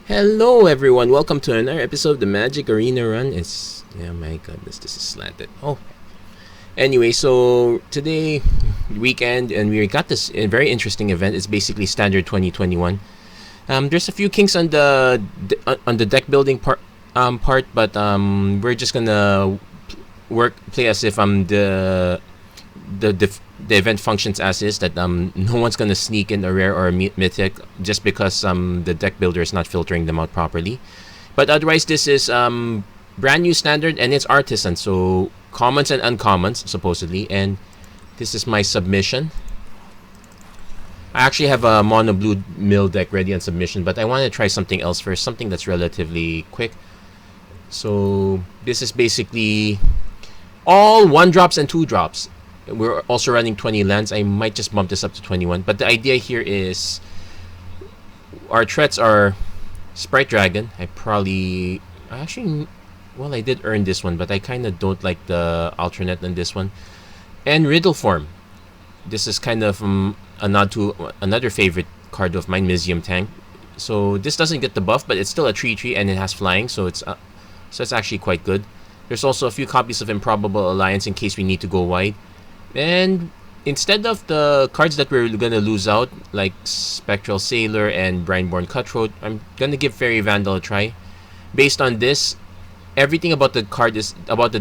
Hello everyone, welcome to another episode of the Magic Arena Run. Oh my goodness, this is slanted. Anyway, so today, weekend, and we got this very interesting event. It's basically standard 2021. There's a few kinks on the deck building part, but we're just gonna play as if the event functions as is, that no one's gonna sneak in a rare or a mythic just because the deck builder is not filtering them out properly. But otherwise, this is brand new standard, and it's Artisan, so commons and uncommons supposedly. And this is my submission. I actually have a mono blue mill deck ready on submission, but I want to try something else first, something that's relatively quick. So this is basically all 1-drops and 2-drops. We're also running 20 lands. I might just bump this up to 21. But the idea here is our threats are Sprite Dragon. I did earn this one, but I kind of don't like the alternate on this one. And Riddle Form. This is kind of a nod to another favorite card of mine, Mizium Tank. So this doesn't get the buff, but it's still a 3/3 and it has flying, so it's actually quite good. There's also a few copies of Improbable Alliance in case we need to go wide. And instead of the cards that we're gonna lose out, like Spectral Sailor and Brineborn Cutthroat, I'm gonna give Fairy Vandal a try. Based on this, everything about the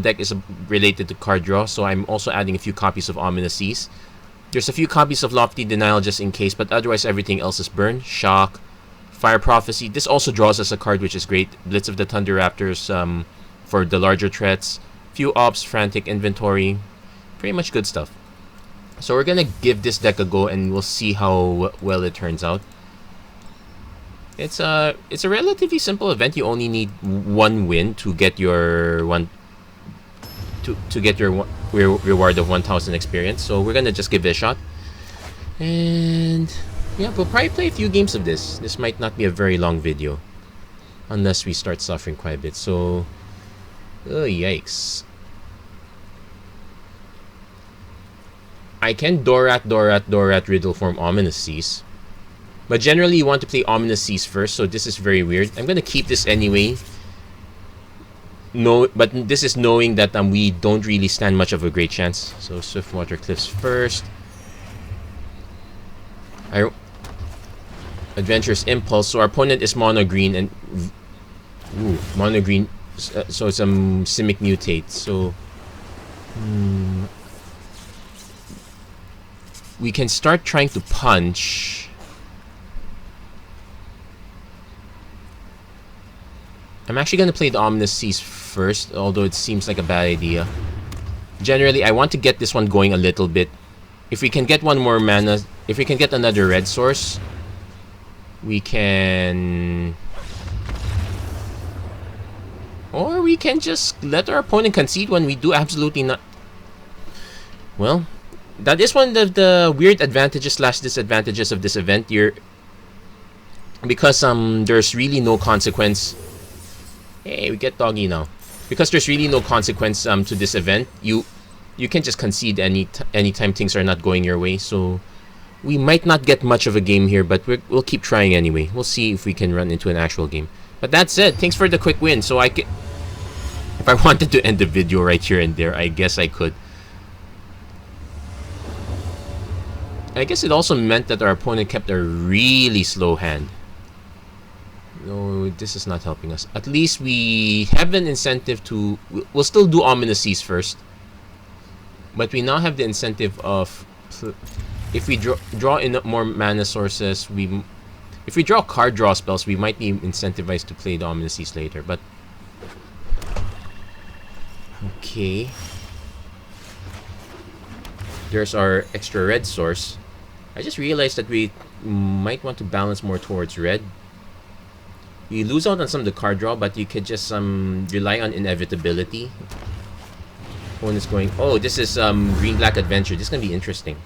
deck is related to card draw, so I'm also adding a few copies of Ominous Seas. There's a few copies of Lofty Denial just in case, but otherwise everything else is burn. Shock, Fire Prophecy. This also draws us a card, which is great. Blitz of the Thunder Raptors for the larger threats. Few ops, Frantic Inventory. Pretty much good stuff. So we're gonna give this deck a go, and we'll see how well it turns out. It's a relatively simple event. You only need one win to get your reward of 1,000 experience. So we're gonna just give it a shot, and yeah, we'll probably play a few games of this. This might not be a very long video, unless we start suffering quite a bit. So, oh yikes! I can Dorat, Riddle Form, Ominous Seas. But generally, you want to play Ominous Seas first, so this is very weird. I'm going to keep this anyway. But this is knowing that we don't really stand much of a great chance. So, Swiftwater Cliffs first. Adventurous Impulse. So, our opponent is mono green, and mono green. So, it's Simic Mutate. So, we can start trying to punch. I'm actually going to play the Ominous Seas first, although it seems like a bad idea. Generally, I want to get this one going a little bit. If we can get one more mana, if we can get another red source, we can... Or we can just let our opponent concede when we do absolutely not... Well, that is one of the weird advantages / disadvantages of this event. Because there's really no consequence. Hey, we get doggy now. Because there's really no consequence to this event. You can just concede anytime things are not going your way. So we might not get much of a game here, but we'll keep trying anyway. We'll see if we can run into an actual game. But that said, thanks for the quick win. So if I wanted to end the video right here and there, I guess I could. I guess it also meant that our opponent kept a really slow hand. No, this is not helping us. At least we have an incentive to... We'll still do Ominous Seas first. But we now have the incentive of... If we draw in more mana sources, if we draw card draw spells, we might be incentivized to play the Ominous Seas later. But... Okay. There's our extra red source. I just realized that we might want to balance more towards red. You lose out on some of the card draw, but you could just rely on inevitability. Opponent's going... Oh, this is Green-Black Adventure. This is going to be interesting.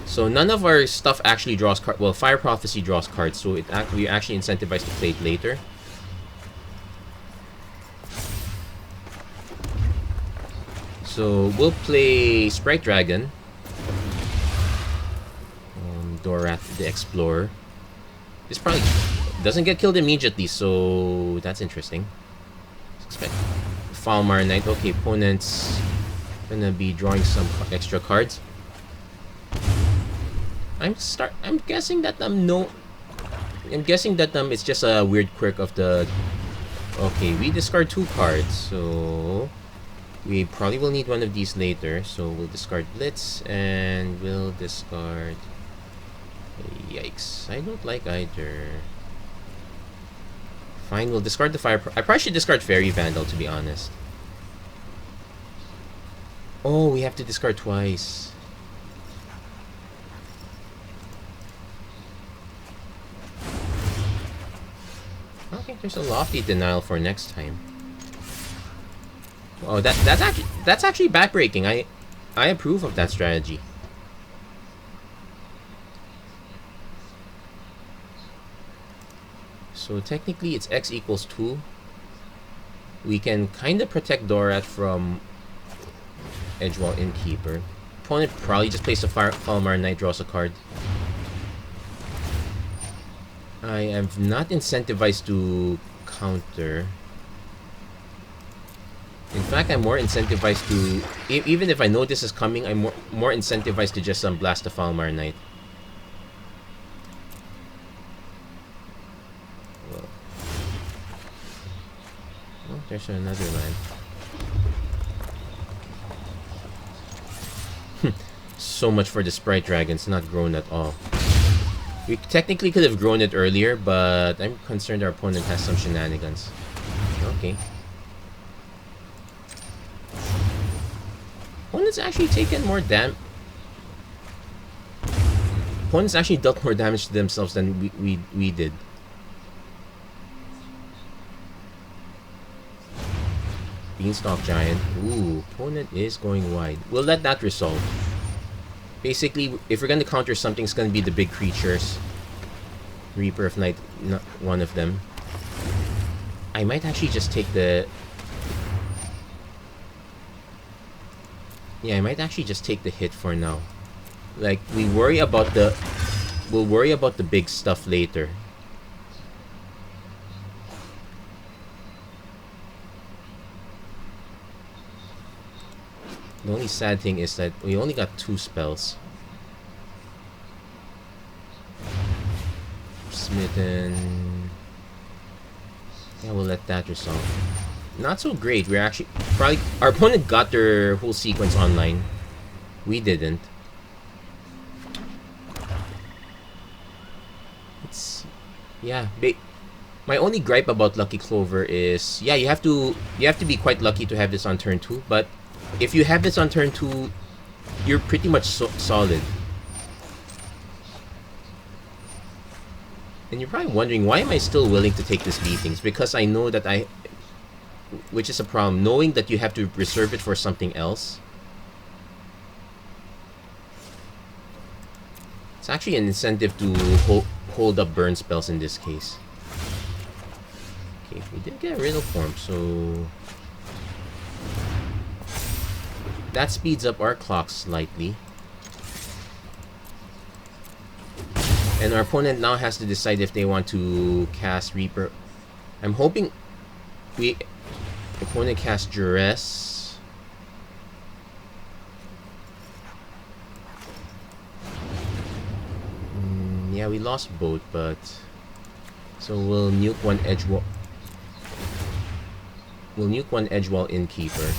So none of our stuff actually draws cards. Well, Fire Prophecy draws cards, so we're actually incentivized to play it later. So we'll play Sprite Dragon. Dorath the Explorer. This probably doesn't get killed immediately, so that's interesting. Expect Falmar Knight. Okay, opponent's gonna be drawing some extra cards. I'm guessing that it's just a weird quirk of the. Okay, we discard 2 cards, so we probably will need one of these later. So we'll discard Blitz and we'll discard. Yikes! I don't like either. Fine, we'll discard the fire. I probably should discard Fairy Vandal, to be honest. Oh, we have to discard twice. Okay, there's a Lofty Denial for next time. Oh, that's actually backbreaking. I approve of that strategy. So technically it's X equals 2. We can kind of protect Dorath from Edgewall Innkeeper. Opponent probably just plays a Falmar Knight, draws a card. I am not incentivized to counter. In fact, I'm more incentivized to... even if I know this is coming, I'm more incentivized to just blast the Falmar Knight. Oh, there's another land. So much for the Sprite Dragon. It's not grown at all. We technically could have grown it earlier, but I'm concerned our opponent has some shenanigans. Okay. Opponent's actually taken more Opponent's actually dealt more damage to themselves than we did. Beanstalk Giant. Ooh, opponent is going wide. We'll let that resolve. Basically, if we're gonna counter something, it's gonna be the big creatures. Reaper of Night, not one of them. I might actually just take the... Yeah, I might actually just take the hit for now. Like, we'll worry about the big stuff later. The only sad thing is that we only got 2 spells. Smitten. Yeah, we'll let that resolve. Not so great. We're actually probably... Our opponent got their whole sequence online. We didn't. It's... Yeah. My only gripe about Lucky Clover is... Yeah, you have to be quite lucky to have this on turn 2, but... If you have this on turn 2, you're pretty much solid. And you're probably wondering, why am I still willing to take this beatings? Because I know that which is a problem, knowing that you have to reserve it for something else. It's actually an incentive to hold up burn spells in this case. Okay, we did get a Riddle Form, so... That speeds up our clock slightly. And our opponent now has to decide if they want to cast Reaper. I'm hoping opponent casts Duress. Yeah, we lost both, but... So we'll nuke one Edgewall. We'll nuke one Edgewall Innkeeper.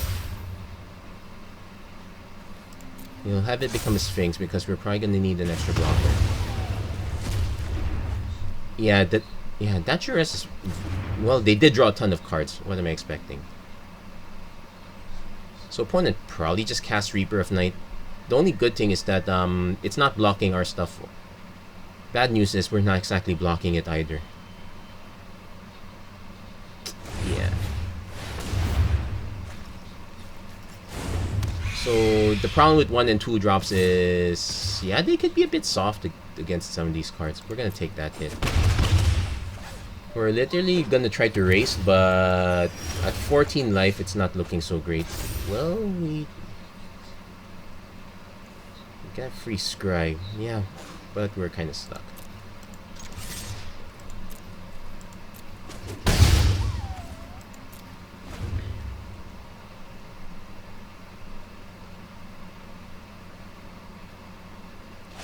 We'll have it become a Sphinx because we're probably gonna need an extra blocker. Yeah, that Duress is... Well, they did draw a ton of cards. What am I expecting? So opponent probably just casts Reaper of Night. The only good thing is that it's not blocking our stuff. Bad news is we're not exactly blocking it either. Yeah. So the problem with 1 and 2 drops is... Yeah, they could be a bit soft against some of these cards. We're gonna take that hit. We're literally gonna try to race, but at 14 life, it's not looking so great. Well, we got free scribe, yeah, but we're kind of stuck.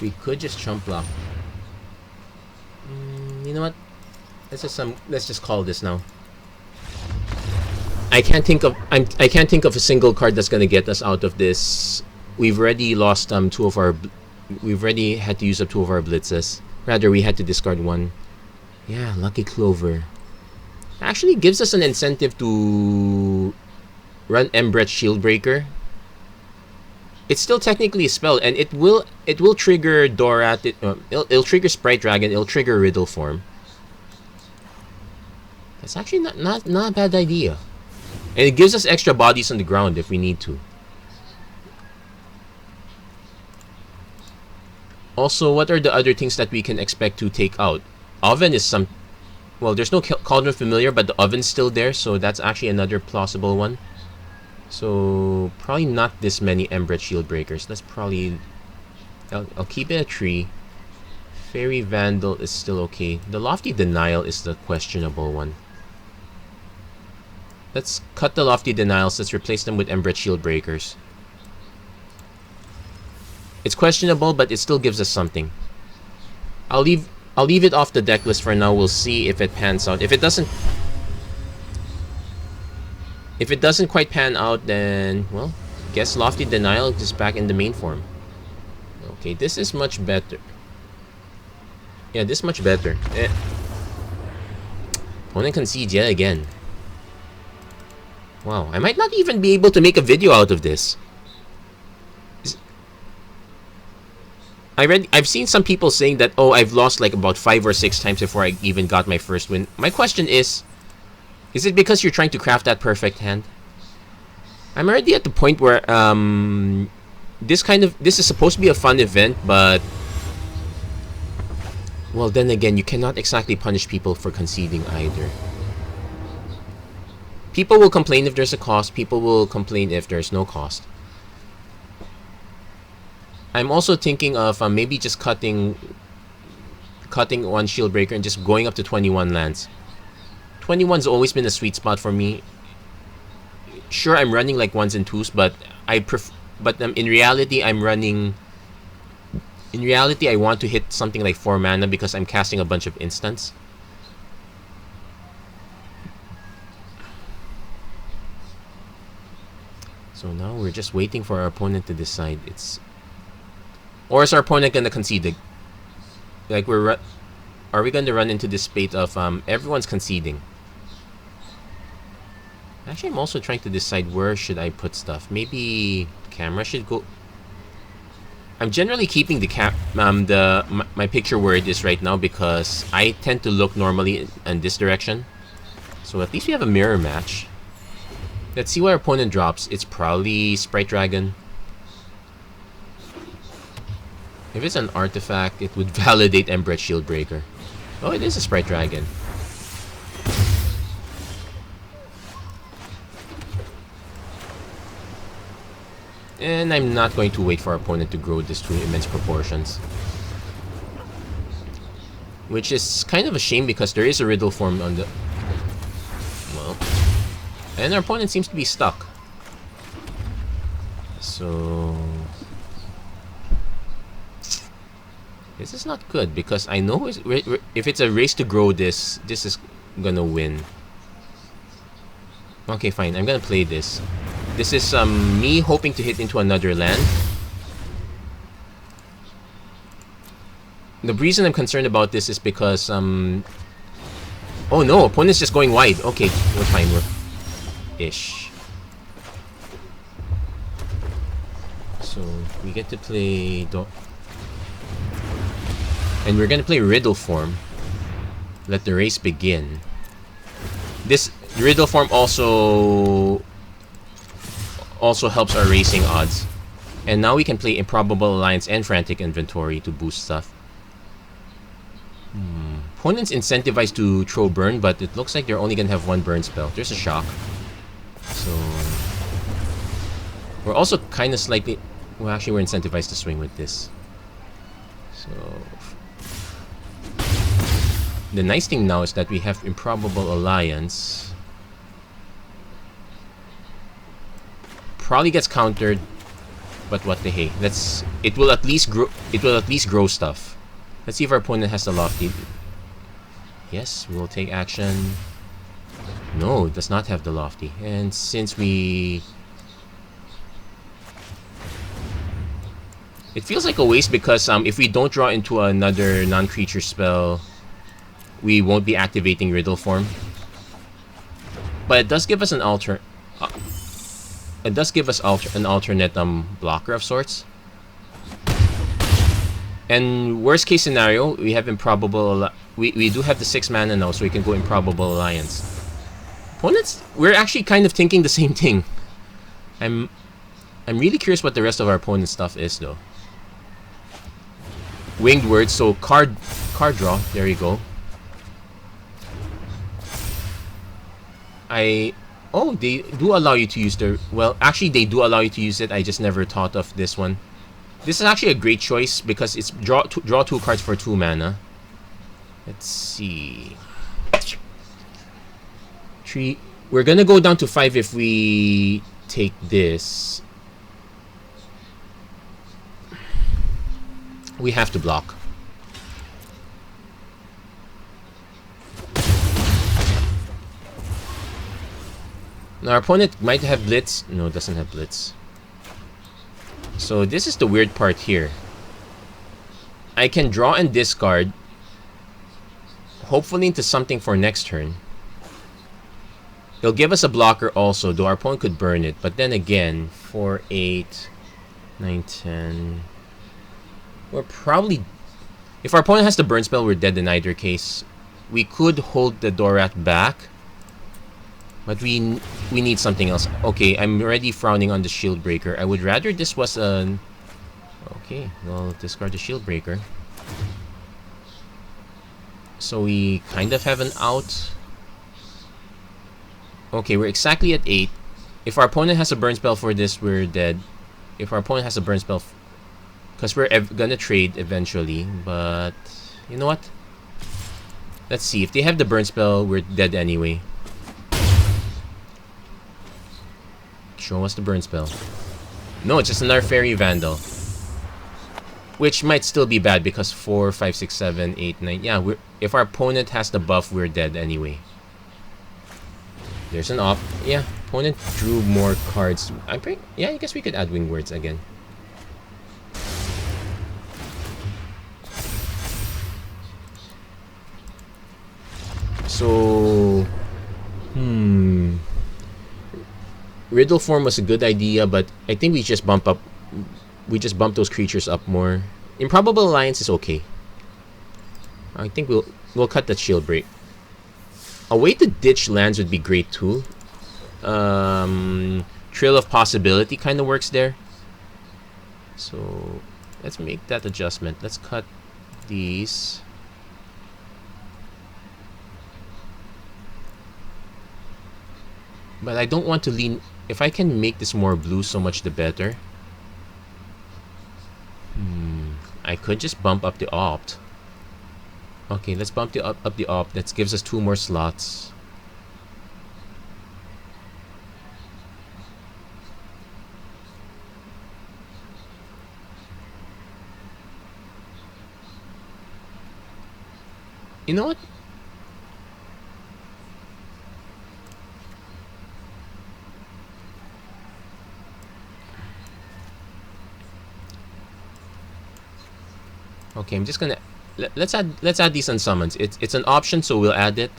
We could just chump block. You know what? Let's just call this now. I can't think of a single card that's gonna get us out of this. We've already lost we've already had to use up 2 of our blitzes. Rather, we had to discard 1. Yeah, Lucky Clover. Actually gives us an incentive to run Embret Shieldbreaker. It's still technically a spell, and it will trigger Dorat. It'll trigger Sprite Dragon. It'll trigger Riddle Form. That's actually not a bad idea, and it gives us extra bodies on the ground if we need to. Also, what are the other things that we can expect to take out? Oven is some. Well, there's no Cauldron Familiar, but the Oven's still there, so that's actually another plausible one. So probably not this many Embret Shieldbreakers. Let's probably I'll keep it a 3. Fairy Vandal is still okay. The Lofty Denial is the questionable one. Let's cut the Lofty Denials. Let's replace them with Embret Shieldbreakers. It's questionable, but it still gives us something. I'll leave it off the deck list for now. We'll see if it pans out. If it doesn't quite pan out, then, well, guess Lofty Denial is back in the main form. Okay, this is much better. Yeah, this is much better. Opponent concedes yet again. Wow, I might not even be able to make a video out of this. I've seen some people saying that, oh, I've lost like about 5 or 6 times before I even got my first win. My question is it because you're trying to craft that perfect hand? I'm already at the point where this is supposed to be a fun event, but well, then again, you cannot exactly punish people for conceding either. People will complain if there's a cost. People will complain if there's no cost. I'm also thinking of maybe just cutting 1 shield breaker and just going up to 21 lands. 21's always been a sweet spot for me. Sure, I'm running like 1s and 2s, but in reality, I want to hit something like 4 mana because I'm casting a bunch of instants. So now we're just waiting for our opponent to decide. Or is our opponent gonna concede? Like are we gonna run into this spate of everyone's conceding? Actually, I'm also trying to decide where should I put stuff. Maybe camera should go. I'm generally keeping my picture where it is right now because I tend to look normally in this direction. So at least we have a mirror match. Let's see what our opponent drops. It's probably Sprite Dragon. If it's an artifact, it would validate Embret Shieldbreaker. Oh, it is a Sprite Dragon. And I'm not going to wait for our opponent to grow this to immense proportions. Which is kind of a shame because there is a riddle form on the... Well... And our opponent seems to be stuck. So... This is not good because I know if it's a race to grow this is gonna win. Okay, fine. I'm gonna play this. This is me hoping to hit into another land. The reason I'm concerned about this is because oh no, opponent's just going wide. Okay, we're fine. We're ish. So we get to play and we're gonna play Riddle Form. Let the race begin. This Riddle Form also helps our racing odds. And now we can play Improbable Alliance and Frantic Inventory to boost stuff. opponent's incentivized to throw burn, but it looks like they're only gonna have one burn spell. There's a shock. So we're also kind of slightly... Well, actually, we're incentivized to swing with this. So the nice thing now is that we have Improbable Alliance. Probably gets countered, but what the hey? It will at least grow. It will at least grow stuff. Let's see if our opponent has the Lofty. Yes, we'll take action. No, it does not have the Lofty. And since we... It feels like a waste because if we don't draw into another non-creature spell, we won't be activating Riddle Form. But it does give us an it does give us an alternate blocker of sorts. And worst case scenario, we have Improbable... We do have the 6 mana now, so we can go Improbable Alliance. Opponents, we're actually kind of thinking the same thing. I'm really curious what the rest of our opponent's stuff is, though. Winged Words, so card draw. There you go. Oh, they do allow you to use the... Well, actually, they do allow you to use it. I just never thought of this one. This is actually a great choice because it's draw 2 cards for 2 mana. Let's see. 3. We're gonna go down to 5 if we take this. We have to block. Now our opponent might have Blitz. No, it doesn't have Blitz. So this is the weird part here. I can draw and discard, hopefully into something for next turn. It'll give us a blocker also, though our opponent could burn it. But then again, 4, 8, 9, 10... We're probably... If our opponent has the burn spell, we're dead in either case. We could hold the Dorat back, but we need something else. Okay, I'm already frowning on the Shield Breaker. I would rather this was an... Okay, well, discard the Shield Breaker. So we kind of have an out. Okay, we're exactly at 8. If our opponent has a burn spell for this, we're dead. If our opponent has a burn spell... Because we're gonna trade eventually, but... You know what? Let's see. If they have the burn spell, we're dead anyway. Show us the burn spell. No, it's just another Fairy Vandal. Which might still be bad because 4, 5, 6, 7, 8, 9... Yeah, if our opponent has the buff, we're dead anyway. There's an op. Yeah, opponent drew more cards. Yeah, I guess we could add Winged Words again. So... Riddle Form was a good idea, but I think we just bump those creatures up more. Improbable Alliance is okay. I think we'll cut that Shield Break. A way to ditch lands would be great too. Trail of Possibility kind of works there. So let's make that adjustment. Let's cut these. But I don't want to lean... If I can make this more blue, so much the better. I could just bump up the opt. Okay, let's bump up the opt. That gives us 2 more slots. You know what? Okay, I'm just gonna let's add these unsummons. It's an option, so we'll add it.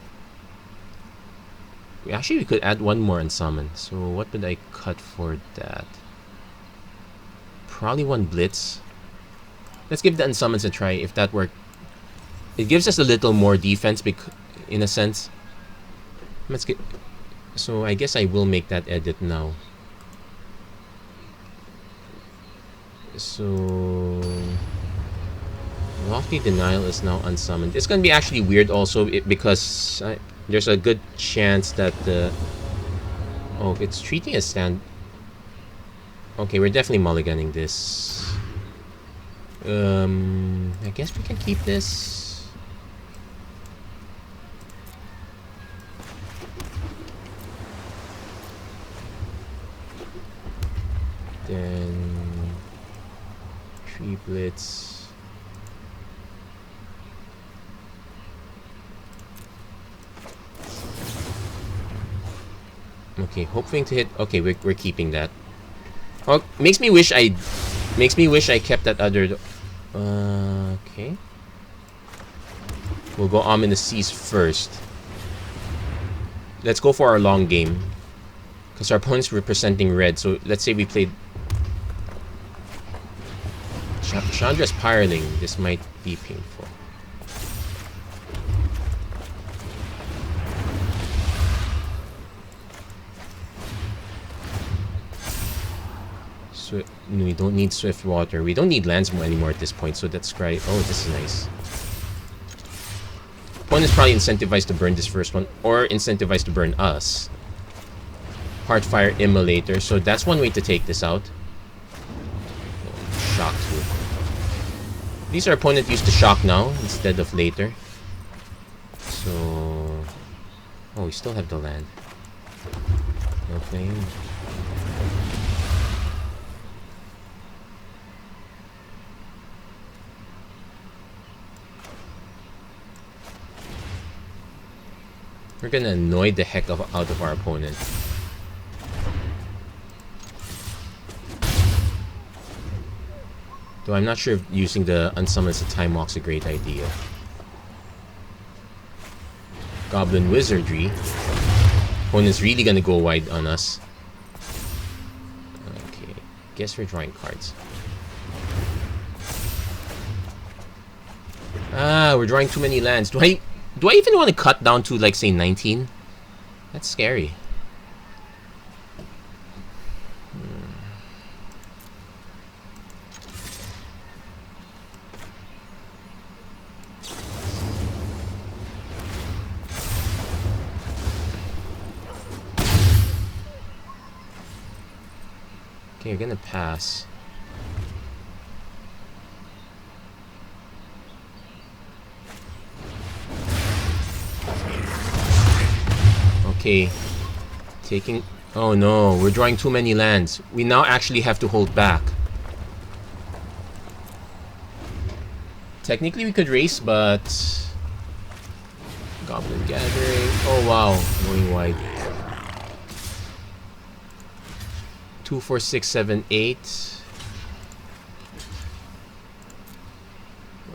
We could add one more unsummon. So what would I cut for that? Probably 1 Blitz. Let's give the unsummons a try. If that worked, it gives us a little more defense, in a sense. Let's get. So I guess I will make that edit now. So Lofty Denial is now unsummoned. It's gonna be actually weird also because there's a good chance that the... Oh, it's treating a stand... Okay, we're definitely mulliganing this. I guess we can keep this. Then... Tree Blitz. Okay, hoping to hit... Okay, we're keeping that. Oh, makes me wish I kept that other... okay. We'll go Ominous Seas first. Let's go for our long game. Because our opponent's representing red, so let's say we played... Chandra's Pyroling. This might be painful. We don't need Swift Water. We don't need lands anymore at this point, so that's great. Oh, this is nice. Opponent's probably incentivized to burn this first one, or incentivized to burn us. Heartfire Immolator, so that's one way to take this out. Shock too. These are opponent used to shock now, instead of later. So... Oh, we still have the land. No flame. We're gonna annoy the heck out of our opponent. Though I'm not sure if using the Unsummon as a Time Walk's a great idea. Goblin Wizardry. Opponent's really gonna go wide on us. Okay, guess we're drawing cards. Ah, we're drawing too many lands. Do I even want to cut down to, like, say, 19? That's scary. Okay, you're gonna pass. Okay. Taking... Oh no, we're drawing too many lands. We now actually have to hold back. Technically we could race, but... Goblin Gathering... Oh wow, going wide. 2, 4, 6, 7, 8.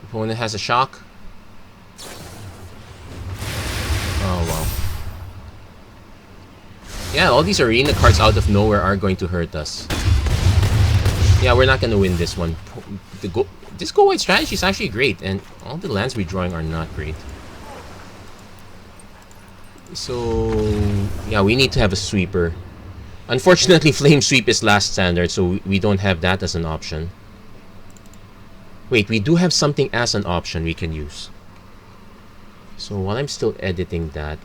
Opponent has a shock. Oh wow. Yeah, all these arena cards out of nowhere are going to hurt us. Yeah, we're not going to win this one. This go-wide strategy is actually great, and all the lands we're drawing are not great. So, yeah, we need to have a sweeper. Unfortunately, Flame Sweep is last standard, so we don't have that as an option. Wait, we do have something as an option we can use. So while I'm still editing that...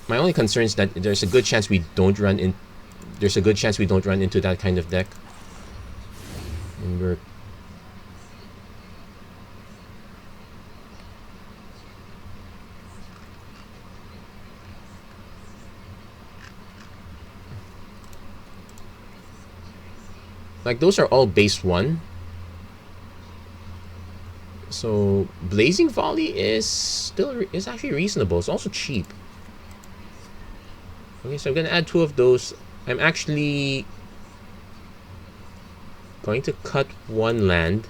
My only concern is that there's a good chance we don't run in... There's a good chance we don't run into that kind of deck. And we're... Like, those are all base 1. So, Blazing Volley is actually reasonable. It's also cheap. Okay, so I'm gonna add 2 of those. I'm actually going to cut 1 land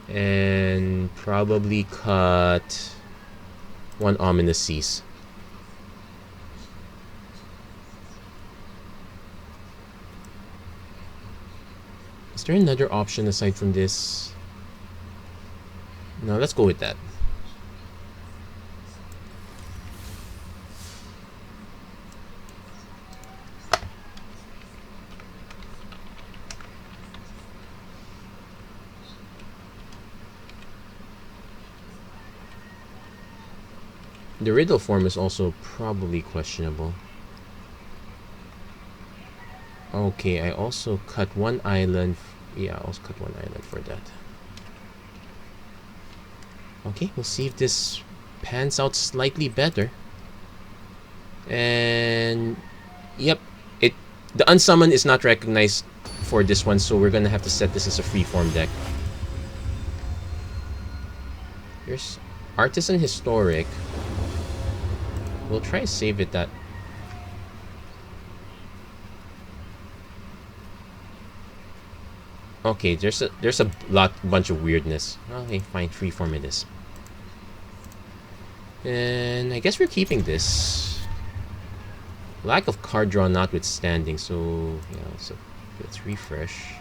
and probably cut 1 Ominous Seas. Is there another option aside from this? No, let's go with that. The riddle form is also probably questionable. Okay, I also cut one island. Yeah, I also cut one island for that. Okay, we'll see if this pans out slightly better. And yep, the unsummon is not recognized for this one, so we're gonna have to set this as a freeform deck. Here's Artisan Historic. We'll try to save it that. Okay, there's a bunch of weirdness. Okay, fine, freeform it is. And I guess we're keeping this. Lack of card draw notwithstanding, so yeah, so let's refresh.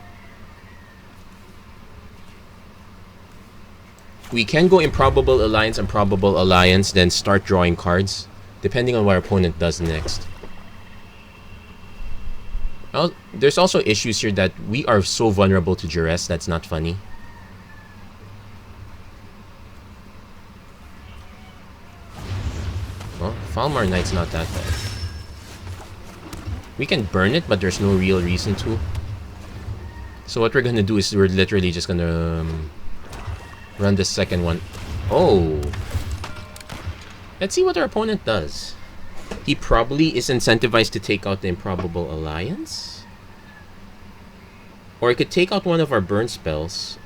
We can go Improbable Alliance and Probable Alliance, then start drawing cards, depending on what our opponent does next. Well, there's also issues here that we are so vulnerable to duress, that's not funny. Well, Falmar Knight's not that bad. We can burn it, but there's no real reason to. So what we're gonna do is we're literally just gonna run the second one. Oh! Let's see what our opponent does. He probably is incentivized to take out the Improbable Alliance. Or he could take out one of our burn spells.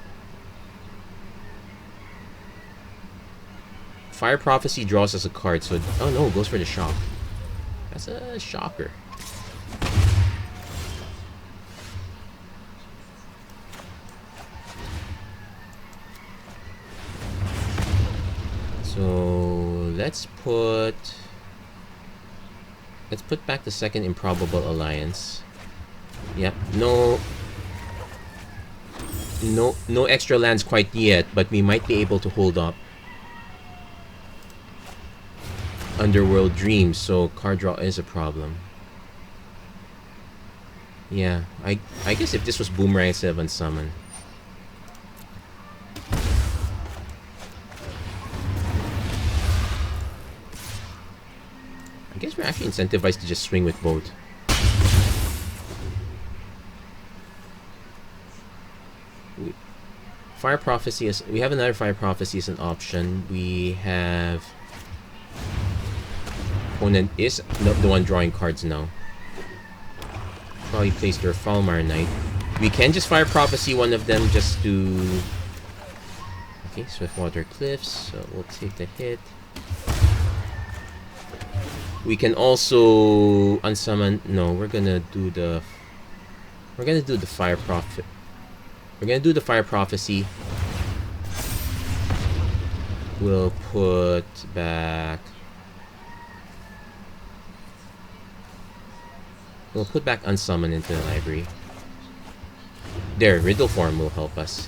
Fire Prophecy draws us a card, so... Oh no, goes for the shock. That's a shocker. So let's put back the second Improbable Alliance. Yep, no extra lands quite yet, but we might be able to hold up Underworld Dreams, so card draw is a problem. Yeah, I guess if this was Boomerang instead of Unsummon. I guess we're actually incentivized to just swing with both. Fire Prophecy is... We have another Fire Prophecy as an option. We have... Opponent is the one drawing cards now. Probably place their Falmar Knight. We can just Fire Prophecy one of them just to... Okay, Swiftwater Cliffs, so we'll take the hit. We can also unsummon. No, we're gonna do the Fire Prophet. We're gonna do the Fire Prophecy. We'll put back. We'll put back unsummon into the library. There, Riddle form will help us.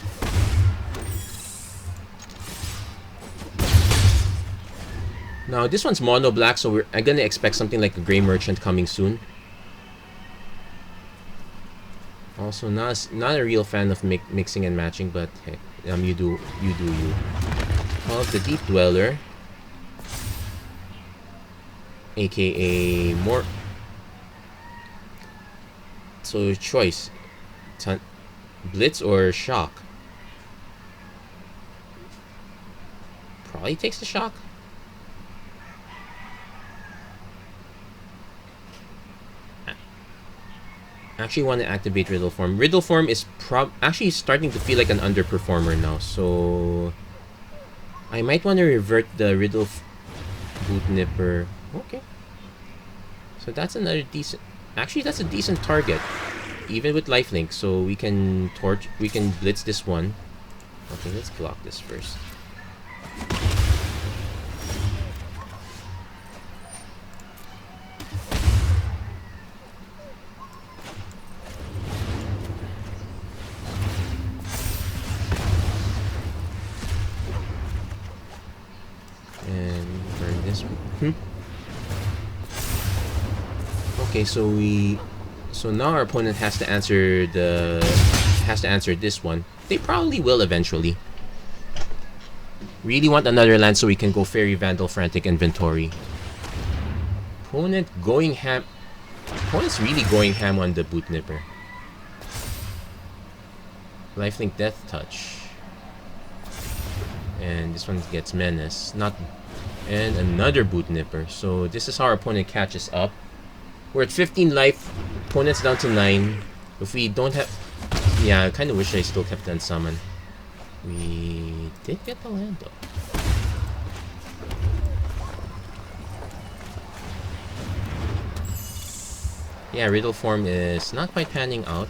Now, this one's mono black, so I'm gonna expect something like a Grey Merchant coming soon. Also, not a real fan of mixing and matching, but heck, you do you. Of the Deep Dweller, aka more. So your choice, Blitz or Shock. Probably takes the Shock. Actually want to activate Riddle Form. Riddle Form is actually starting to feel like an underperformer now, so I might want to revert the Riddle Boot Nipper. Okay. So that's another decent... Actually, that's a decent target, even with lifelink. So we can blitz this one. Okay, let's block this first. And burn this one. Okay, so now our opponent has to answer this one. They probably will eventually. Really want another land so we can go Fairy Vandal Frantic Inventory. Opponent going ham. Opponent's really going ham on the Boot Nipper. Lifelink Death Touch. And this one gets Menace. And another Boot Nipper. So this is how our opponent catches up. We're at 15 life. Opponent's down to 9. If we don't have... Yeah, I kind of wish I still kept Unsummon. We did get the land though. Yeah, Riddle form is not quite panning out.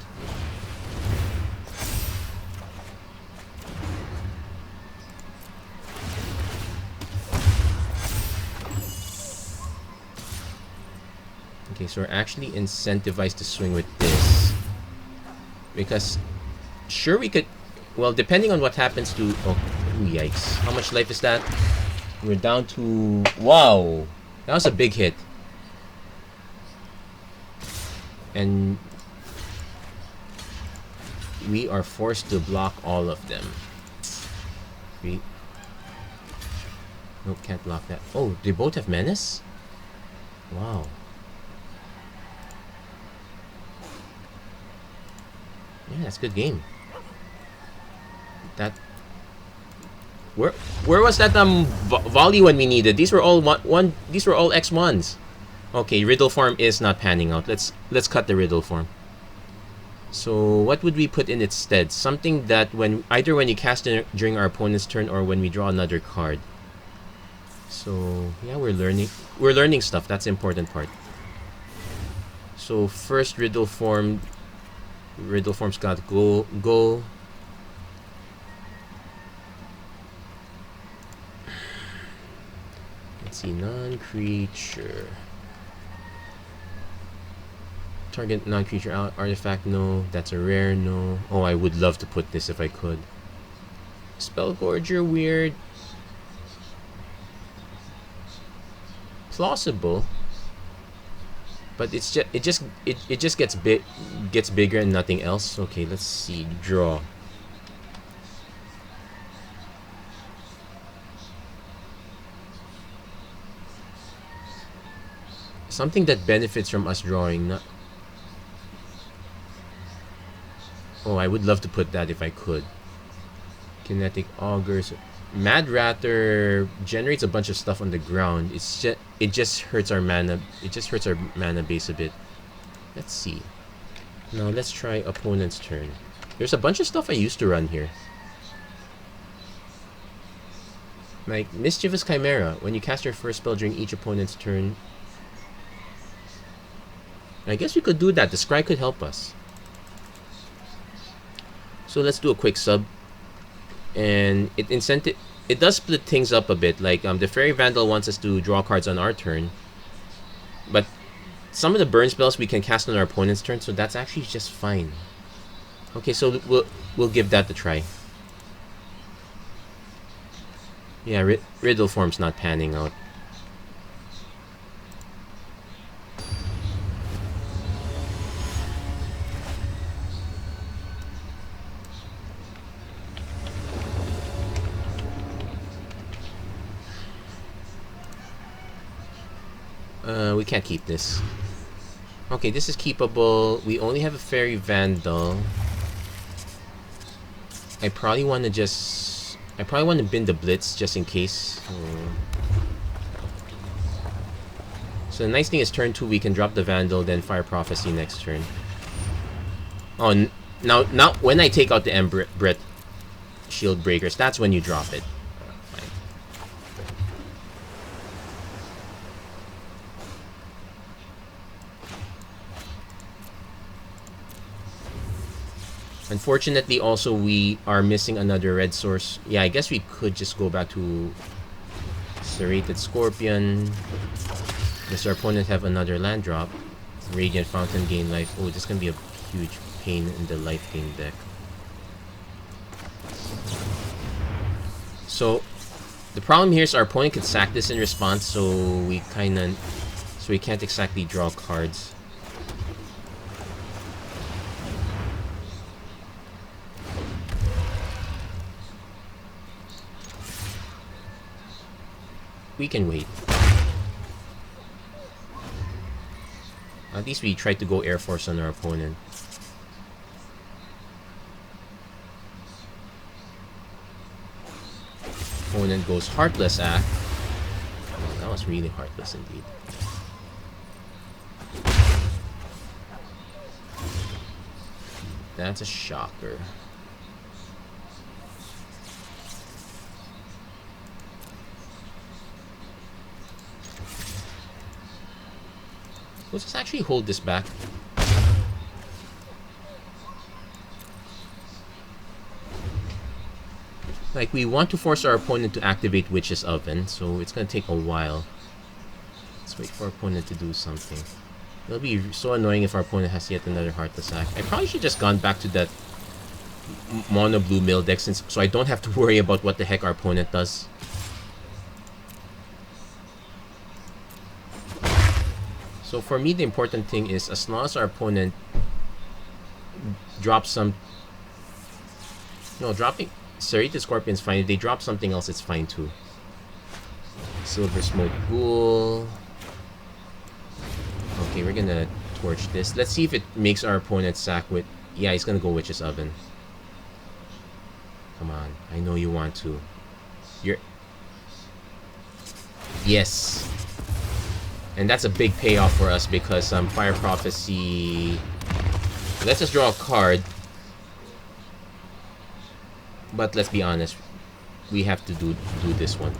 Okay, so we're actually incentivized to swing with this. Because, sure we could... Well, depending on what happens to... Oh, yikes. How much life is that? We're down to... Wow! That was a big hit. And... we are forced to block all of them. Nope, can't block that. Oh, they both have Menace? Wow. Yeah, that's a good game. That... Where was that volley when we needed? These were all these were all X1s. Okay, Riddle form is not panning out. Let's cut the Riddle form. So what would we put in its stead? Something that either when you cast it during our opponent's turn or when we draw another card. So yeah, we're learning stuff. That's the important part. So first Riddle form's got go. Let's see, non-creature. Target non-creature artifact, no. That's a rare, no. Oh, I would love to put this if I could. Spellgorger, weird. Plausible. But it just gets bigger and nothing else. Okay, let's see. Draw. Something that benefits from us drawing, not... Oh, I would love to put that if I could. Kinetic Augurs. Mad Ratter generates a bunch of stuff on the ground. It just hurts our mana. It just hurts our mana base a bit. Let's see. Now let's try opponent's turn. There's a bunch of stuff I used to run here. Like Mischievous Chimera. When you cast your first spell during each opponent's turn. I guess we could do that. The Scry could help us. So let's do a quick sub. And it does split things up a bit. Like the Fairy Vandal wants us to draw cards on our turn. But some of the burn spells we can cast on our opponent's turn, so that's actually just fine. Okay, so we'll give that a try. Yeah, Riddle form's not panning out. We can't keep this. Okay, this is keepable. We only have a Fairy Vandal. I probably want to bin the Blitz just in case. So the nice thing is turn 2 we can drop the Vandal, then Fire Prophecy next turn. Oh, now when I take out the Embret Shield Breakers, that's when you drop it. Unfortunately, also, we are missing another red source. Yeah, I guess we could just go back to Serrated Scorpion. Does our opponent have another land drop? Radiant Fountain, gain life. Oh, this can be a huge pain in the life gain deck. So, the problem here is our opponent could sack this in response, so we can't exactly draw cards. We can wait. At least we tried to go Air Force on our opponent. Opponent goes Heartless Act. Oh, that was really heartless indeed. That's a shocker. Let's just actually hold this back. Like, we want to force our opponent to activate Witch's Oven, so it's gonna take a while. Let's wait for our opponent to do something. It'll be so annoying if our opponent has yet another Heartless Act. I probably should just gone back to that mono blue mill deck so I don't have to worry about what the heck our opponent does. So for me, the important thing is, as long as our opponent drops some... No, dropping Serrated Scorpion's fine. If they drop something else, it's fine too. Silver Smoke Ghoul. Okay, we're gonna torch this. Let's see if it makes our opponent sack with... Yeah, he's gonna go Witch's Oven. Come on, I know you want to. You're... Yes! And that's a big payoff for us because Fire Prophecy lets us draw a card. But let's be honest, we have to do this one.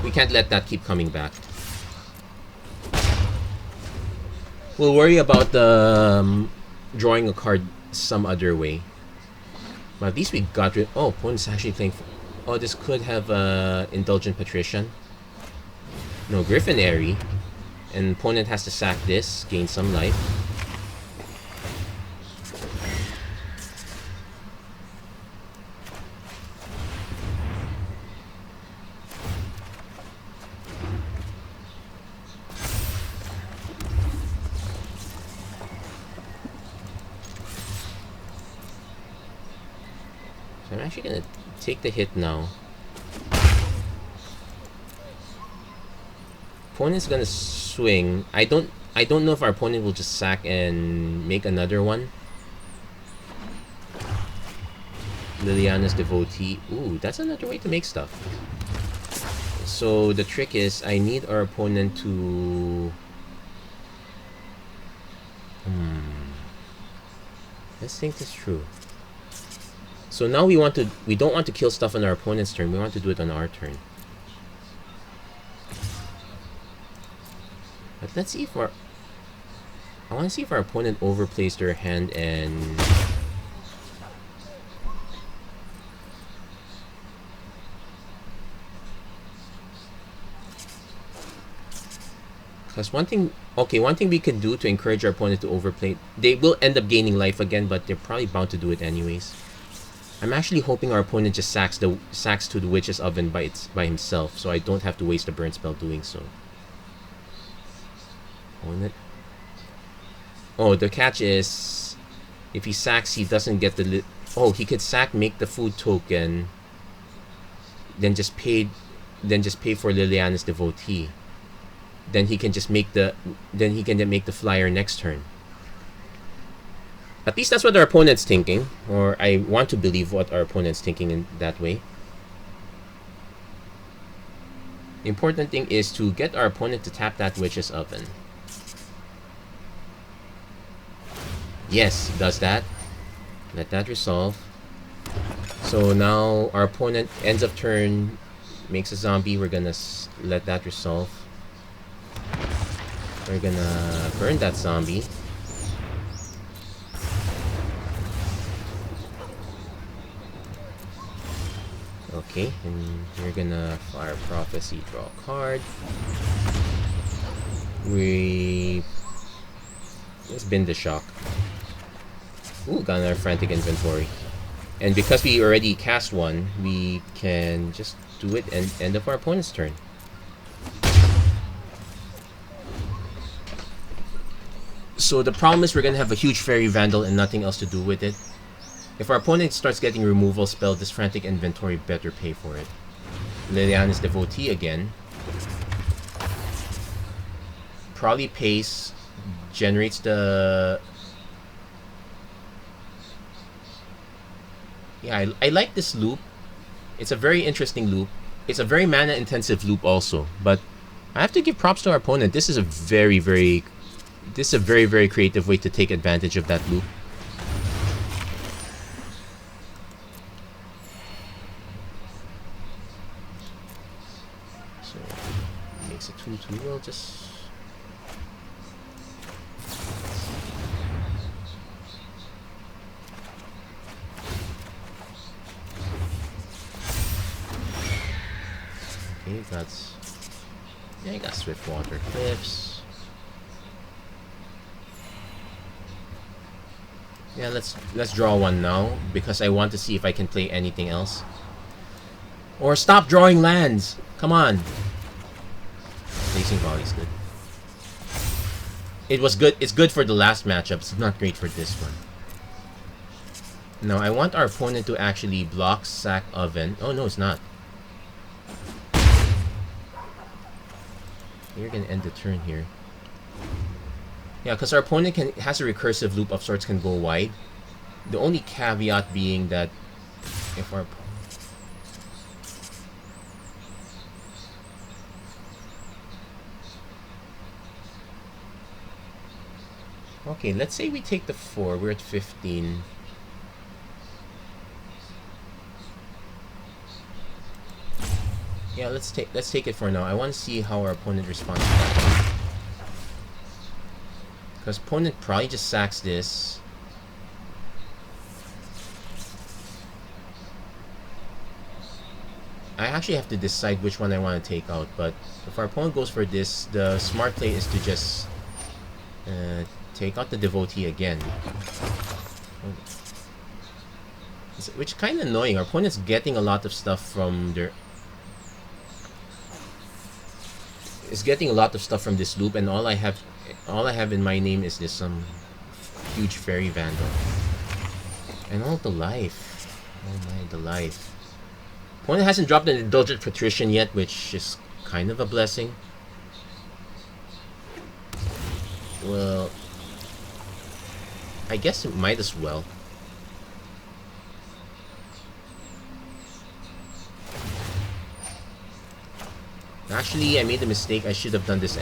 We can't let that keep coming back. We'll worry about the drawing a card some other way. But at least we got rid... Oh, opponent's actually playing... Oh, this could have Indulgent Patrician. No, Griffin Airy. And opponent has to sack this, gain some life. So I'm actually gonna take the hit now. Opponent's gonna swing. I don't know if our opponent will just sack and make another one. Liliana's Devotee. Ooh, that's another way to make stuff. So the trick is, I need our opponent to... Let's think this through. So now we don't want to kill stuff on our opponent's turn. We want to do it on our turn. But let's see if I want to see if our opponent overplays their hand and... Because one thing we can do to encourage our opponent to overplay, they will end up gaining life again, but they're probably bound to do it anyways. I'm actually hoping our opponent just sacks to the Witch's Oven by himself, so I don't have to waste a burn spell doing so. Oh, the catch is, if he sacks, he doesn't get the... Oh, he could sack, make the food token, then just pay for Liliana's Devotee. Then he can just make the... Then he can make the flyer next turn. At least that's what our opponent's thinking, or I want to believe what our opponent's thinking in that way. The important thing is to get our opponent to tap that Witch's Oven. Yes, does that. Let that resolve. So now our opponent ends of turn, makes a zombie. We're gonna let that resolve. We're gonna burn that zombie. Okay, and we're gonna Fire Prophecy, draw a card. Let's bin the shock. Ooh, got another Frantic Inventory. And because we already cast one, we can just do it and end of our opponent's turn. So the problem is we're gonna have a huge Fairy Vandal and nothing else to do with it. If our opponent starts getting removal spell, this frantic inventory better pay for it. Liliana's Devotee again. Probably Pace generates the... Yeah, I like this loop. It's a very interesting loop. It's a very mana intensive loop also, but I have to give props to our opponent. This is a very, very creative way to take advantage of that loop. So makes it 2/2. We'll just... Okay, that's... Yeah, you got Swiftwater Cliffs. Yeah, let's draw one now because I want to see if I can play anything else. Or stop drawing lands. Come on. Blazing Volley is good. It was good. It's good for the last matchup. It's not great for this one. Now I want our opponent to actually block Sack Oven. Oh no, it's not. You're gonna end the turn here. Yeah, because our opponent has a recursive loop of sorts, can go wide. The only caveat being that if our... Okay, let's say we take the 4. We're at 15. Yeah, let's take it for now. I want to see how our opponent responds to that. Because opponent probably just sacks this. I actually have to decide which one I want to take out, but if our opponent goes for this, the smart play is to just take out the Devotee again. Which is kind of annoying. Our opponent's getting a lot of stuff from their... Is getting a lot of stuff from this loop, and all I have in my name is this huge Fairy Vandal. And all the life. Oh my, the life. Opponent hasn't dropped an Indulgent Patrician yet, which is kind of a blessing. Well, I guess it might as well. Actually, I made a mistake. I should have done this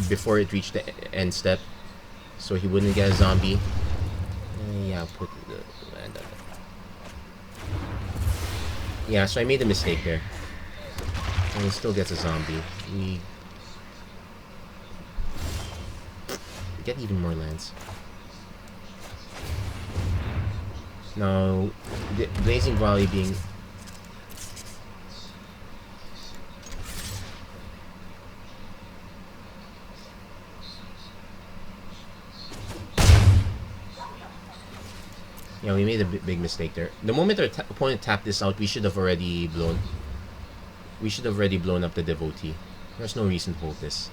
before it reached the end step, so he wouldn't get a zombie. Yeah, I'll put the land on it. Yeah, so I made a mistake there. And he still gets a zombie. We get even more lands. Now, the Blazing Volley being... Yeah, we made a big mistake there. The moment our opponent tapped this out, we should have already blown up the Devotee. There's no reason to hold this.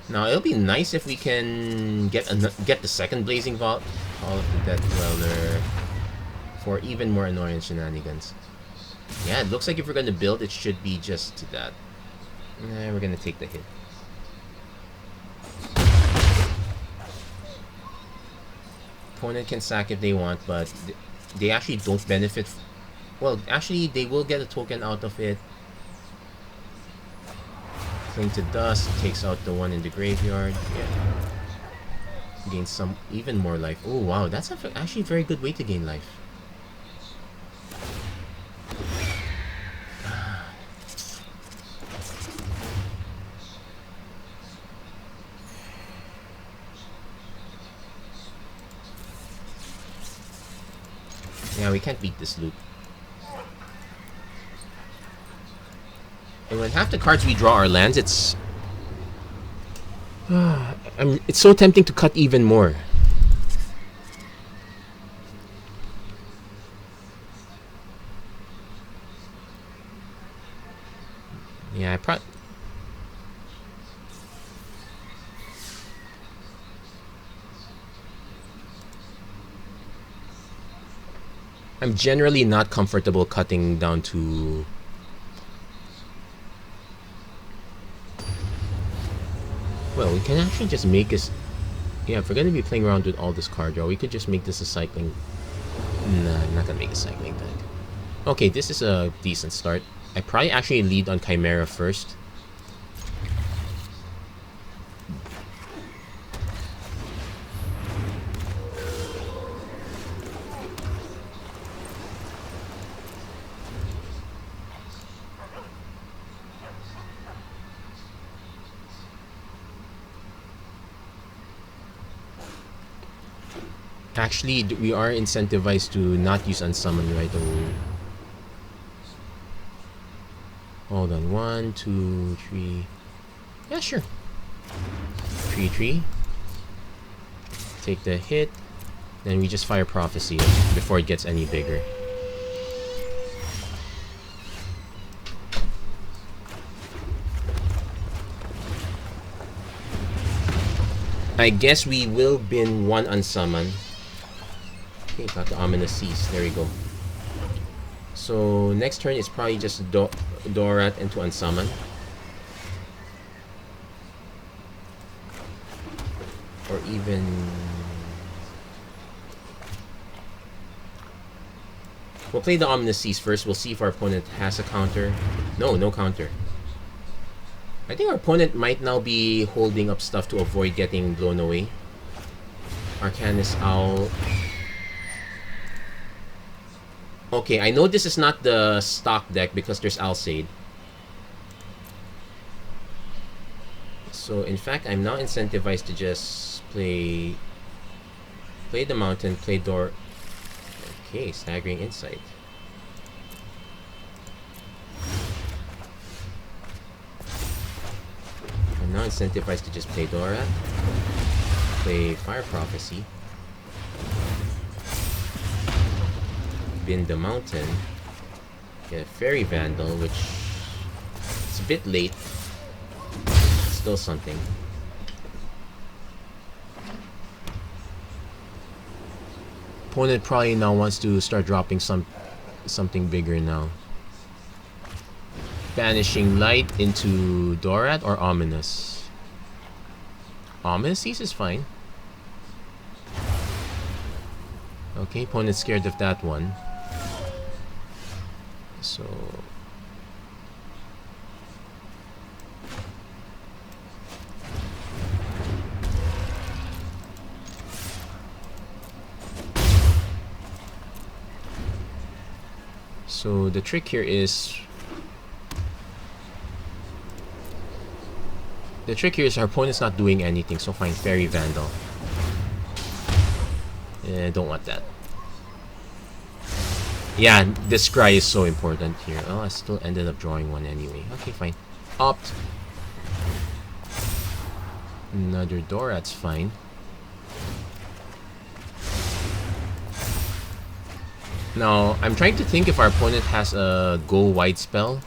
Now it'll be nice if we can get the second Blazing Vault, Hall of the Death Dweller, for even more annoying shenanigans. Yeah, it looks like if we're gonna build, it should be just that. Nah, we're gonna take the hit. Opponent can sack if they want, but they actually don't benefit. Well, actually, they will get a token out of it. Cling to Dust takes out the one in the graveyard. Yeah. Gains some even more life. Oh wow, that's actually a very good way to gain life. Yeah, we can't beat this loop. And when half the cards we draw are lands, it's so tempting to cut even more. Yeah, I'm generally not comfortable cutting down to... Well, we can actually just make this... Yeah, if we're going to be playing around with all this card draw, we could just make this a cycling... Nah, I'm not going to make a cycling deck. Okay, this is a decent start. I probably actually lead on Chimera first. Actually, we are incentivized to not use Unsummon right away. Hold on, 1, 2, 3. Yeah, sure. 3. Take the hit. Then we just fire Prophecy before it gets any bigger. I guess we will bin 1 Unsummon. Okay, got the Ominous Cease. There we go. So next turn is probably just Dorat into Unsummon. Or even... We'll play the Ominous Cease first. We'll see if our opponent has a counter. No counter. I think our opponent might now be holding up stuff to avoid getting blown away. Arcanist Owl. Okay, I know this is not the stock deck because there's Alseid. So in fact, I'm now incentivized to just play the mountain, play door. Okay, Staggering Insight. I'm now incentivized to just play Dora, play Fire Prophecy, bin the mountain, get a Fairy Vandal, which it's a bit late, still something. Opponent probably now wants to start dropping something bigger now. Banishing Light into Dorat or Ominous? Ominous Cease is fine. Okay, opponent's scared of that one. So... So the trick here is... our opponent's not doing anything, so fine, Fairy Vandal. Don't want that. Yeah, this Scry is so important here. Oh, I still ended up drawing one anyway. Okay, fine. Opt. Another door, that's fine. Now, I'm trying to think if our opponent has a Go Wide spell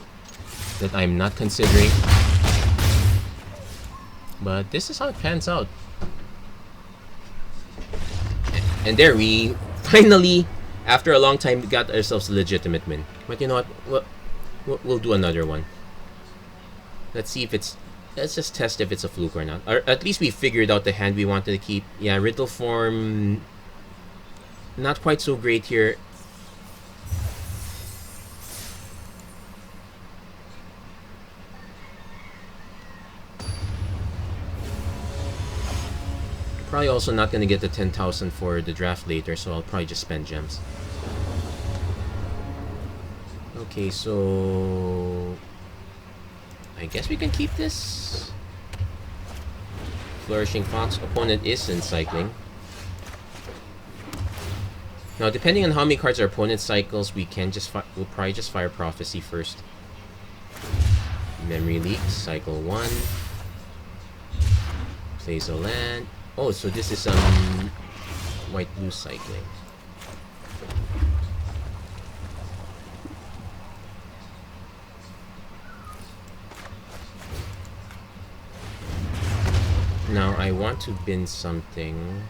that I'm not considering. But this is how it pans out. And there we finally, after a long time, got ourselves a legitimate win. But you know what? We'll do another one. Let's see if it's... Let's just test if it's a fluke or not. Or at least we figured out the hand we wanted to keep. Yeah, Riddle form... Not quite so great here. Probably also not going to get the 10,000 for the draft later, so I'll probably just spend gems. Okay, so... I guess we can keep this. Flourishing Fox. Opponent is in cycling. Now, depending on how many cards our opponent cycles, we'll probably just Fire Prophecy first. Memory Leak, cycle 1. Plays a land. Oh, so this is white-blue cycling. Now I want to bin something.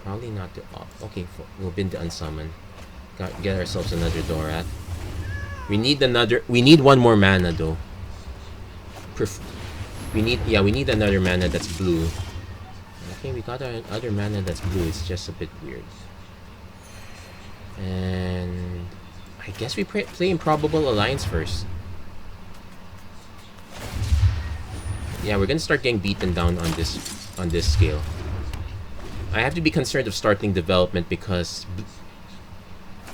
Probably not the off. Okay, we'll bin the unsummon. Get ourselves another Dorat. We need another. We need one more mana though. We need another mana that's blue. Okay, we got our other mana that's blue. It's just a bit weird. And I guess we play Improbable Alliance first. Yeah, we're gonna start getting beaten down on this scale. I have to be concerned of starting development because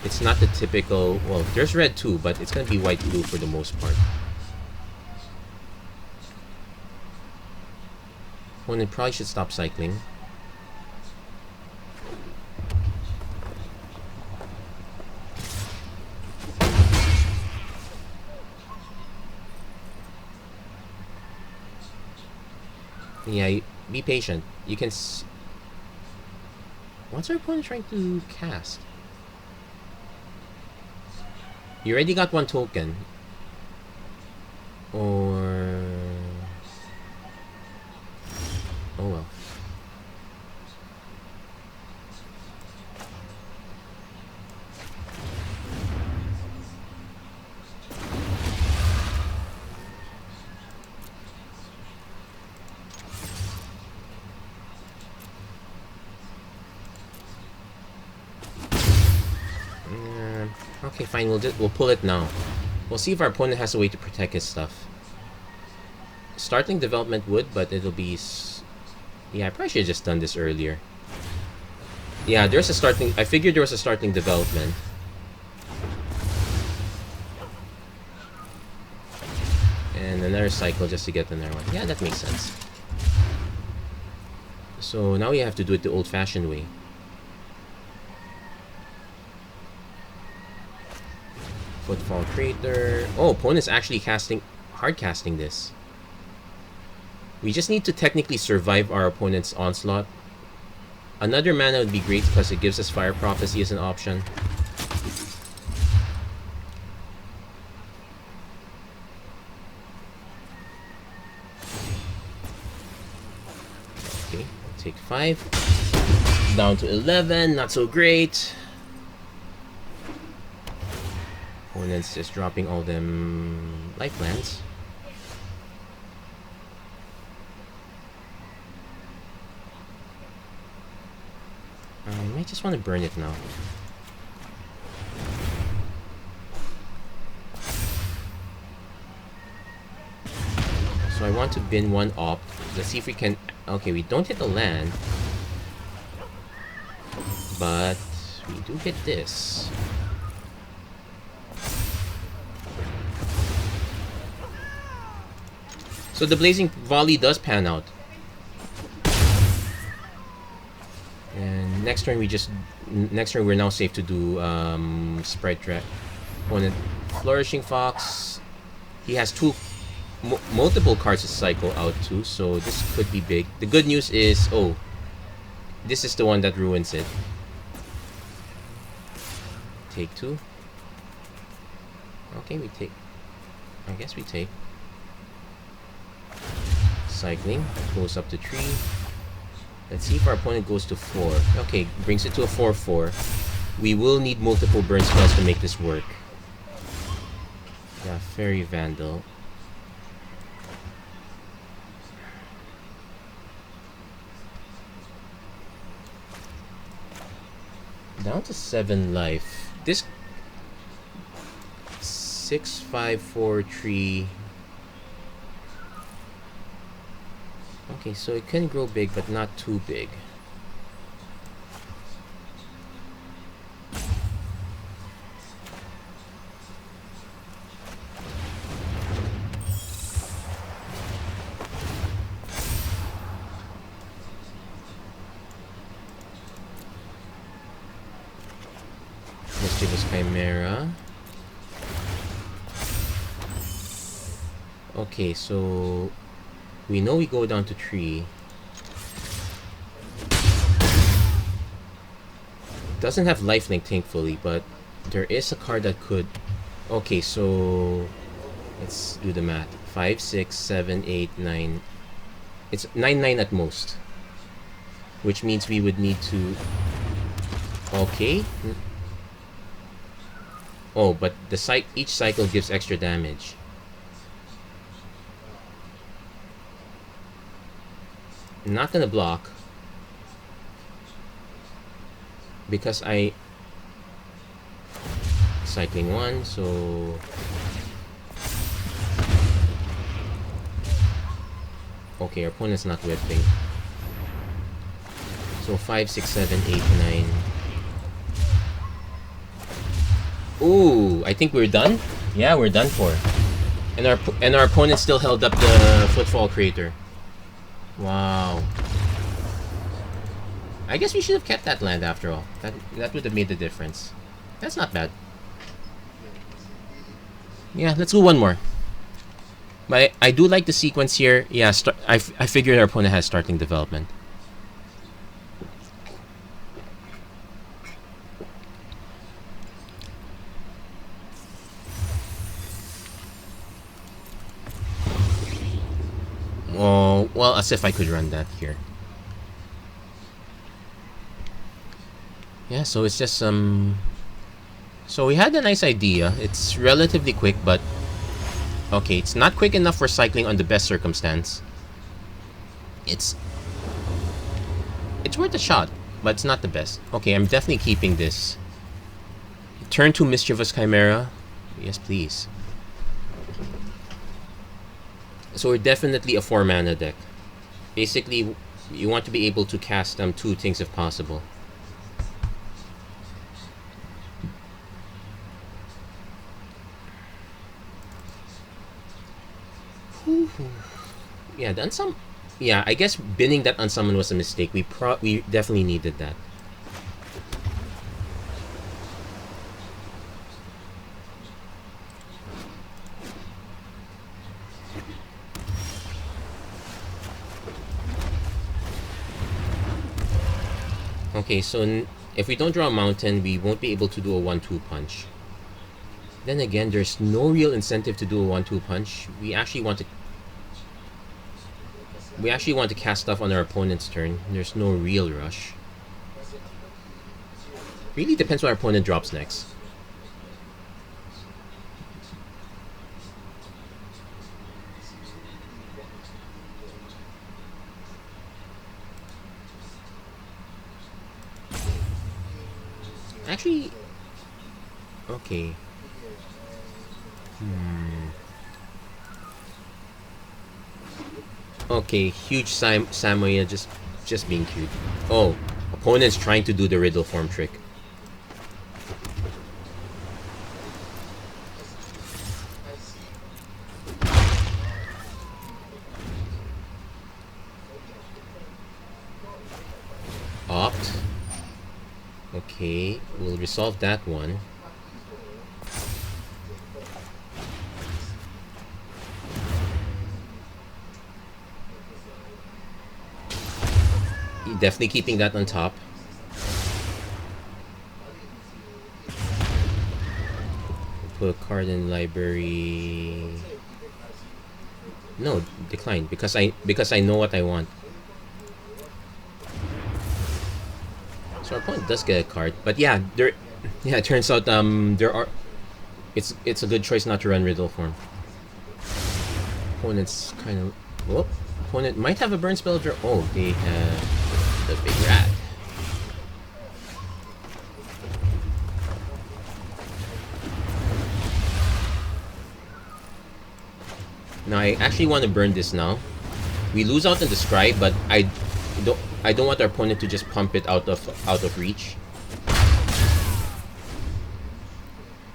it's not the typical. Well, there's red too, but it's gonna be white blue for the most part. Opponent probably should stop cycling. Yeah, be patient. You can. What's our opponent trying to cast? You already got one token. Or. Oh well. Okay, fine. We'll pull it now. We'll see if our opponent has a way to protect his stuff. Starting development would, but it'll be. Yeah, I probably should have just done this earlier. Yeah, there's a starting. I figured there was a starting development. And another cycle just to get another one. Yeah, that makes sense. So now we have to do it the old-fashioned way. Footfall Crater. Oh, opponent's actually hard casting this. We just need to technically survive our opponent's onslaught. Another mana would be great because it gives us Fire Prophecy as an option. Okay, take 5. Down to 11, not so great. Opponent's just dropping all them lifelands. I might just want to burn it now. So I want to bin one opt. Let's see if we can. Okay, we don't hit the land, but we do hit this. So the Blazing Volley does pan out. And next turn we're now safe to do Sprite Track. Opponent Flourishing Fox. He has multiple cards to cycle out too, so this could be big. The good news is, oh, this is the one that ruins it. Take 2. Okay, we take. I guess we take. Cycling, goes up to 3. Let's see if our opponent goes to 4. Okay, brings it to a 4/4. We will need multiple burn spells to make this work. Yeah, Fairy Vandal. Down to 7 life. This 6, 5, 4, 3. Okay, so it can grow big, but not too big. Mischievous Chimera. Okay, so we know we go down to 3. Doesn't have lifelink, thankfully, but there is a card that could. Okay, so let's do the math. 5, 6, 7, 8, 9. It's 9, 9 at most. which means we would need to... Okay. Oh, but the each cycle gives extra damage. I'm not gonna block because I cycling 1, so okay, our opponent's not whipping. So 5, 6, 7, 8, 9. Ooh, I think we're done. Yeah, we're done for. And our opponent still held up the footfall crater. Wow. I guess we should have kept that land after all. That would have made the difference. That's not bad. Yeah, let's do one more. But I do like the sequence here. Yeah, I figured our opponent has starting development. Oh, well, as if I could run that here. Yeah, so it's just some... So we had a nice idea. It's relatively quick, but... Okay, it's not quick enough for cycling on the best circumstance. It's worth a shot, but it's not the best. Okay, I'm definitely keeping this. Turn to Mischievous Chimera. Yes, please. So we're definitely a 4-mana deck. Basically, you want to be able to cast 2 things if possible. Yeah, the yeah, I guess binning that unsummon was a mistake. We definitely needed that. Okay, so if we don't draw a mountain, we won't be able to do a 1-2 punch. Then again, there's no real incentive to do a 1-2 punch. We actually want to cast stuff on our opponent's turn. There's no real rush. Really depends what our opponent drops next. Actually, okay. Okay, huge Samoya just being cute. Oh, opponent's trying to do the riddle form trick. Opt. Okay, we'll resolve that one. Definitely keeping that on top. Put a card in library. No, decline because I know what I want. So our opponent does get a card, but yeah, it turns out there are. It's a good choice not to run riddle form. Opponent's kind of. Whoop. Opponent might have a burn spell draw. Oh, they have the big rat. Now I actually want to burn this now. We lose out on the scribe, but I don't want our opponent to just pump it out of reach.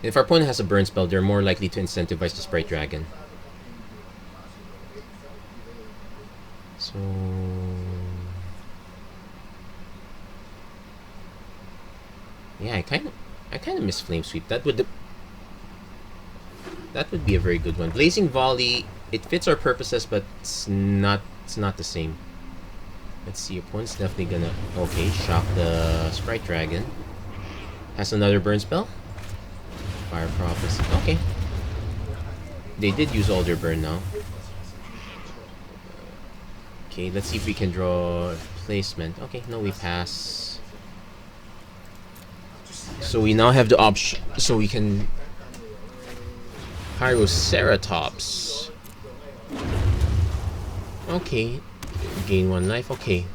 If our opponent has a burn spell, they're more likely to incentivize the Sprite Dragon. So yeah, I kind of miss Flame Sweep. That would be a very good one. Blazing Volley, it fits our purposes, but it's not the same. Let's see, opponent's definitely gonna shock the Sprite Dragon. Has another burn spell. Fire Prophecy. Okay. They did use all their burn now. Okay, let's see if we can draw replacement. Okay, no, we pass. So we now have the option, so we can Pyroceratops. Okay, gain 1 life. Okay.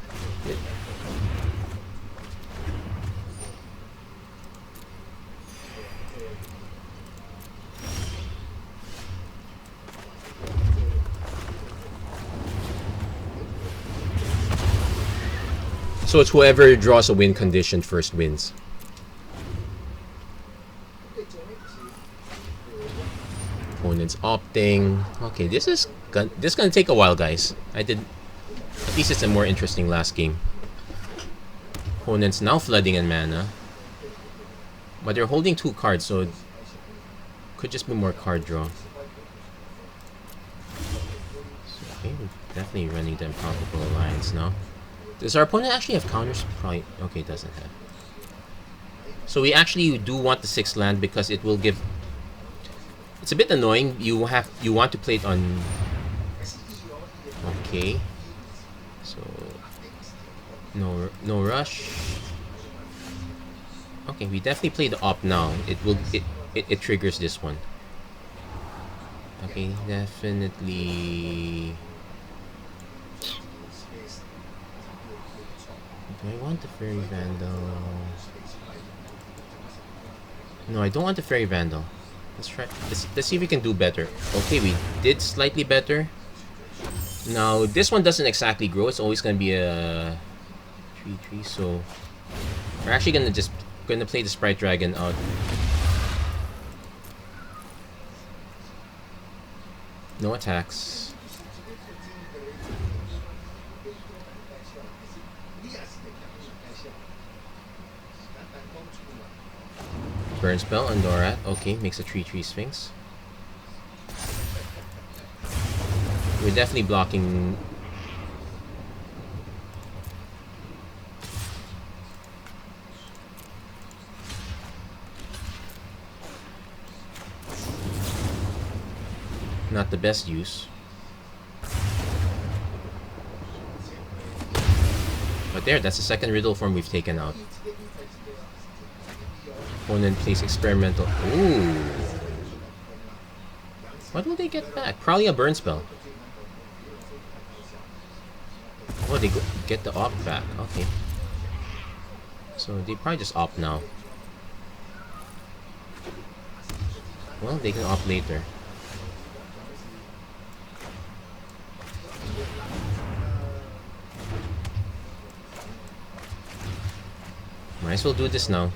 So it's whoever draws a win condition first wins. Opponent's opting. Okay, this is gonna take a while, guys. At least it's a more interesting last game. Opponent's now flooding in mana, but they're holding 2 cards, so it could just be more card draw. So, okay, we're definitely running the Improbable Alliance now. Does our opponent actually have counters? Probably. Okay, doesn't have. So we actually do want the 6th land because it will give. It's a bit annoying. You want to play it on. Okay. So no rush. Okay, we definitely play the op now. It triggers this one. Okay, definitely. Do I want the Fairy Vandal? No, I don't want the Fairy Vandal. Let's try. Let's see if we can do better. Okay, we did slightly better. Now this one doesn't exactly grow. It's always gonna be a 3/3. So we're actually gonna play the Sprite Dragon out. No attacks. Burn spell on Dora. Okay, makes a 3/3 Sphinx. We're definitely blocking. Not the best use. But there, that's the second riddle form we've taken out. Opponent plays experimental. Ooh. What will they get back? Probably a burn spell. Oh, they get the opt back. Okay. So they probably just opt now. Well, they can opt later. Might as well do this now.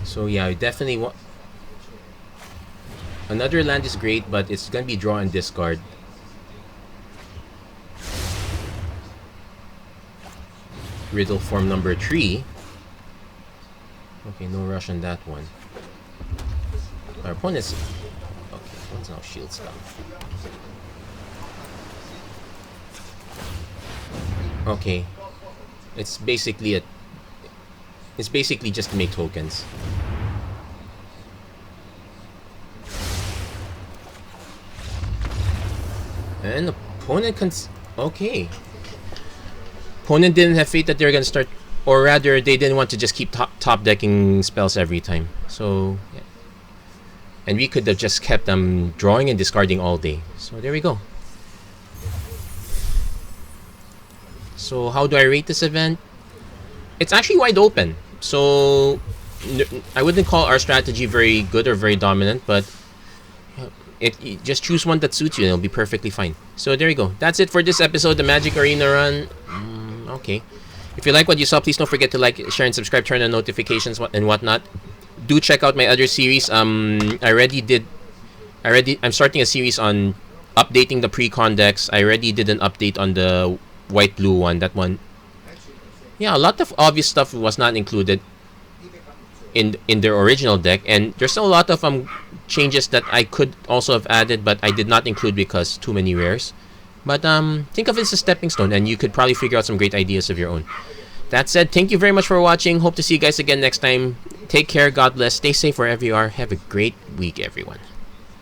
So yeah, I definitely want. Another land is great, but it's gonna be draw and discard. Riddle form number 3. Okay, no rush on that one. Our opponent's. Okay, opponent's now shield stop. Okay, it's basically a. It's basically just to make tokens. And opponent okay. Opponent didn't have faith that they were gonna start, or rather, they didn't want to just keep top decking spells every time. So, yeah. And we could have just kept them drawing and discarding all day. So there we go. So how do I rate this event? It's actually wide open. So I wouldn't call our strategy very good or very dominant, but you just choose one that suits you and it'll be perfectly fine. So there you go. That's it for this episode, the Magic Arena Run. Okay. If you like what you saw, please don't forget to like, share, and subscribe, turn on notifications and whatnot. Do check out my other series. I'm starting a series on updating the pre-con decks. I already did an update on the white-blue one. That one. Yeah, a lot of obvious stuff was not included in their original deck, and there's still a lot of changes that I could also have added, but I did not include because too many rares. But think of it as a stepping stone, and you could probably figure out some great ideas of your own. That said, thank you very much for watching. Hope to see you guys again next time. Take care, God bless, stay safe wherever you are. Have a great week, everyone.